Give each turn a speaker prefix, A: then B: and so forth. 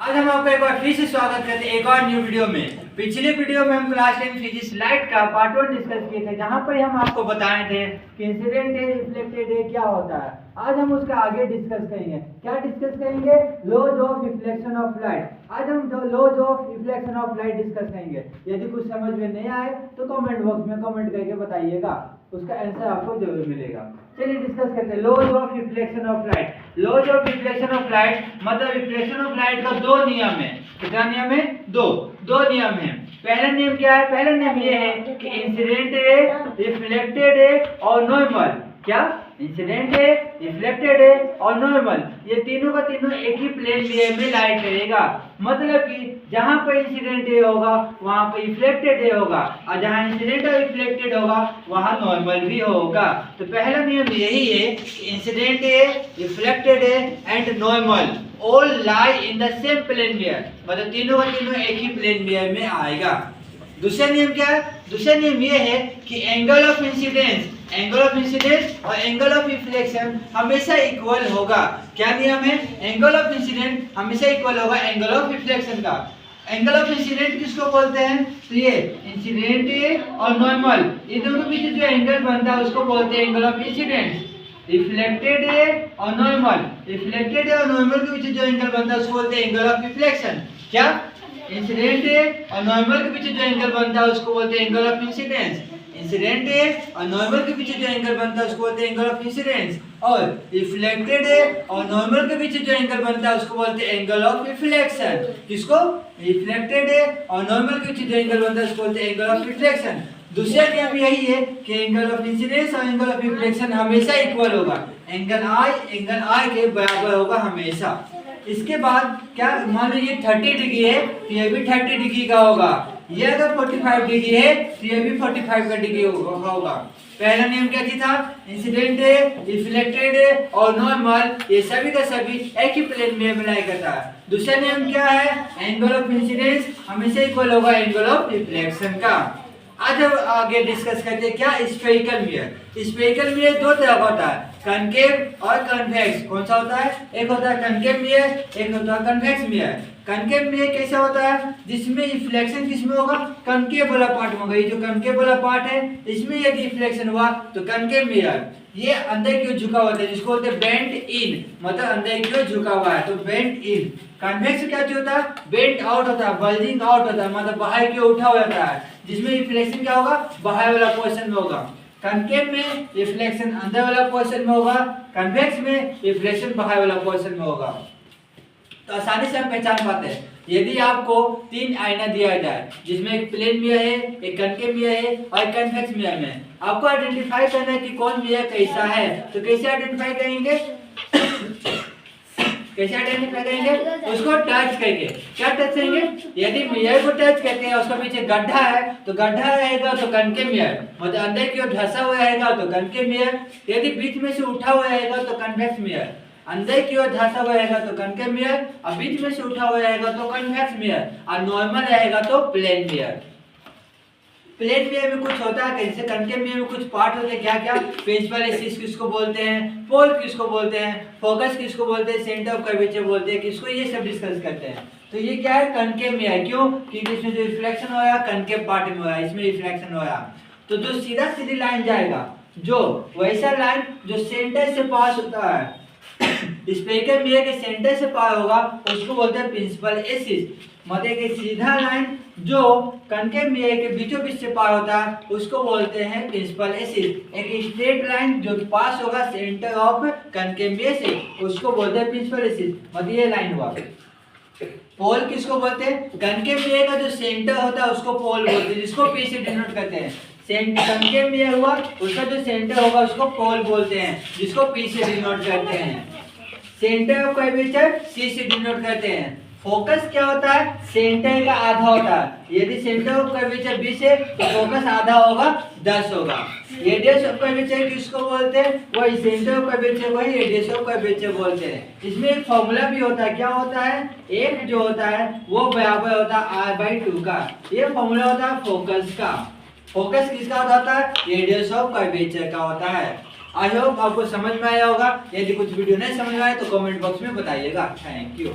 A: आज हम आपका एक बार फिर से स्वागत करते हैं एक और न्यू वीडियो में। पिछले वीडियो में हम क्लास 10 फिजिक्स लाइट का पार्ट 1 डिस्कस किए थे, जहां पर हम आपको बताए थे कि इंसिडेंट रे रिफ्लेक्टेड रे क्या होता है। आज हम उसका आगे डिस्कस करेंगे। क्या डिस्कस करेंगे? Laws of reflection of light. आज हम जो laws of reflection of light discuss करेंगे। यदि कुछ समझ में नहीं आए तो कमेंट बॉक्स में कमेंट करके बताइएगा, उसका आंसर आपको जरूर मिलेगा। चलिए डिस्कस करते हैं laws of reflection of light. Laws of reflection of light मतलब रिफ्लेक्शन ऑफ लाइट का दो नियम है। कितना नियम है? दो नियम है। पहला नियम क्या है? पहला नियम ये है कि इंसिडेंट रे, रिफ्लेक्टेड रे और नॉर्मल। क्या? इंसिडेंट है, रिफ्लेक्टेड है और नॉर्मल, ये तीनों का तीनों एक ही प्लेन लेयर में लाइट करेगा। मतलब कि जहां पर इंसिडेंट रे होगा वहां पर रिफ्लेक्टेड रे होगा, और जहां इंसिडेंट और रिफ्लेक्टेड होगा वहां नॉर्मल भी होगा। तो पहला नियम यही है कि incident ray, reflected ray and normal all lie in the same plane layer, मतलब तीनों का तीनों एक ही प्लेन लेयर में आएगा। दूसरा नियम क्या है? दूसरा नियम ये है कि एंगल ऑफ इंसिडेंस और एंगल ऑफ रिफ्लेक्शन हमेशा इक्वल होगा। क्या नियम है? एंगल ऑफ इंसिडेंट हमेशा इक्वल होगा एंगल ऑफ रिफ्लेक्शन का। एंगल ऑफ इंसिडेंट किसको बोलते हैं? तो ये इंसिडेंट और नॉर्मल, ये दोनों के बीच जो एंगल बनता है उसको बोलते हैं एंगल ऑफ इंसिडेंस। रिफ्लेक्टेड है और नॉर्मल के बीच जो एंगल बनता है उसको बोलते हैं एंगल ऑफ रिफ्लेक्शन। क्या? इंसिडेंट है और नॉर्मल के बीच जो एंगल बनता है उसको बोलते हैं एंगल ऑफ इंसिडेंस। इंसिडेंट है और नॉर्मल के बीच जो एंगल बनता है उसको बोलते हैं एंगल ऑफ इंसिडेंस। और रिफ्लेक्टेड है और नॉर्मल के बीच जो एंगल बनता है उसको बोलते हैं एंगल ऑफ रिफ्लेक्शन। किसको? रिफ्लेक्टेड है और नॉर्मल के बीच जो एंगल बनता है उसको बोलते हैं एंगल ऑफ रिफ्लेक्शन। दूसरा नियम यही है कि एंगल ऑफ इंसिडेंस और एंगल ऑफ रिफ्लेक्शन हमेशा इक्वल होगा। एंगल आई के बराबर होगा हमेशा। इसके बाद क्या, मान लो ये 30 डिग्री है तो ये भी 30 डिग्री का होगा। ये अगर 45 डिग्री है तो ये भी 45 का डिग्री होगा। पहला नियम क्या था? इंसिडेंट है, रिफ्लेक्टेड है और नॉर्मल, ये सभी का सभी एक ही प्लेन में मिलाई करता है। दूसरा नियम क्या है? एंगल ऑफ इंसिडेंस हमेशा इक्वल होगा एंगल ऑफ रिफ्लेक्शन का। आज हम आगे डिस्कस करते हैं क्या, स्फेरिकल मिरर। स्फेरिकल मिरर दो तरह का होता है, कनकेव और कन्वेक्स। कौन सा होता है? एक होता है कनकेव मिरर, एक होता है कन्वेक्स मिरर। कनकेव मिरर कैसा होता है? जिसमें रिफ्लेक्शन किसमें होगा? कनकेव वाला पार्ट में होगा। ये जो कनकेव वाला पार्ट है इसमें यदि रिफ्लेक्शन हुआ तो कनकेव मिरर ये अंदर की ओर झुका हुआ है, जिसको बोलते हैं बेंट इन, मतलब अंदर की ओर झुका हुआ है, तो बेंट इन। कन्वेक्स क्या होता है? बेंट आउट होता है, बल्जिंग आउट होता है, मतलब बाहर की ओर उठा हुआ रहता है, जिसमें रिफ्लेक्शन क्या होगा? बाहर वाला पोर्शन में होगा। कनकेव में रिफ्लेक्शन अंदर वाला पोर्शन में होगा, कन्वेक्स में रिफ्लेक्शन बाहर वाला पोर्शन में होगा। तो आसानी से हम पहचान पाते हैं। यदि आपको तीन आईना दिया जाए जिसमें एक प्लेन मिरर है, एक कनकेव मिरर है और एक कन्वेक्स मिरर में, आपको आइडेंटिफाई करना है कि कौन मिरर कैसा है। तो कैसे आइडेंटिफाई करेंगे? कैसे आइडेंटिफाई करेंगे? उसको टच करके। क्या टच करेंगे? यदि मिरर को टच करते हैं उसके पीछे गड्ढा है तो गड्ढा रहेगा तो कनकेव मिरर, मतलब अंदर की ओर धंसा हुआ रहेगा तो कनकेव मिरर। यदि बीच में से उठा हुआ रहेगा तो कन्वेक्स मिरर, अंदर की ओर धंसा हुआ रहेगा तो कनकेव मिरर, और बीच में से उठा हुआ रहेगा तो कन्वेक्स मिरर, और नॉर्मल रहेगा तो प्लेन मिरर। प्लेन मिरर में कुछ होता है, जैसे कनकेव मिरर में कुछ पार्ट होते हैं। क्या क्या? प्रिंसिपल एक्सिस किसको बोलते हैं, पोल किसको बोलते हैं, फोकस किसको बोलते हैं, सेंटर ऑफ कर्वेचर बोलते हैं किसको, ये सब डिस्कस करते हैं। तो ये क्या है? Concave mirror. क्यों? क्योंकि इसमें जो रिफ्लेक्शन हो रहा है कनकेव पार्ट में हो रहा है, इसमें रिफ्लेक्शन हो रहा है। तो जो सीधा सीधी लाइन जाएगा, जो वैसा लाइन जो सेंटर से पास होता है, स्फेरिकल मिरर के सेंटर से पार होगा उसको बोलते हैं प्रिंसिपल एक्सिस। मतलब कि सीधा लाइन जो कनकेव मिरर के बीचों बीच से पार होता है उसको बोलते हैं प्रिंसिपल एक्सिस। एक स्ट्रेट लाइन जो पास होगा सेंटर ऑफ कनकेव मिरर से उसको बोलते हैं प्रिंसिपल एक्सिस। मतलब ये लाइन हुआ। पोल किसको बोलते हैं? कनकेव मिरर का जो सेंटर होता है उसको पोल बोलते हैं, जिसको पी से डिनोट करते हैं। कनकेव मिरर हुआ उसका जो सेंटर होगा उसको पोल बोलते हैं, जिसको पी से डिनोट करते हैं। सेंटर ऑफ कर्वेचर सी से डिनोट करते हैं। फोकस क्या होता है? सेंटर का आधा होता है। यदि सेंटर ऑफ कर्वेचर 20 है तो फोकस आधा होगा 10 होगा। रेडियस ऑफ कर्वेचर किसको बोलते हैं? वही सेंटर ऑफ कर्वेचर, वही रेडियस ऑफ कर्वेचर बोलते हैं। इसमें एक फॉर्मूला भी होता है। क्या होता है? एक जो होता है वो बराबर होता है r/2 का। ये फॉर्मूला होता है फोकस का। फोकस किसका होता है? रेडियस ऑफ कर्वेचर का होता है। आई होप आपको समझ में आया होगा। यदि कुछ वीडियो नहीं समझ में आए तो कमेंट बॉक्स में बताइएगा। Thank you.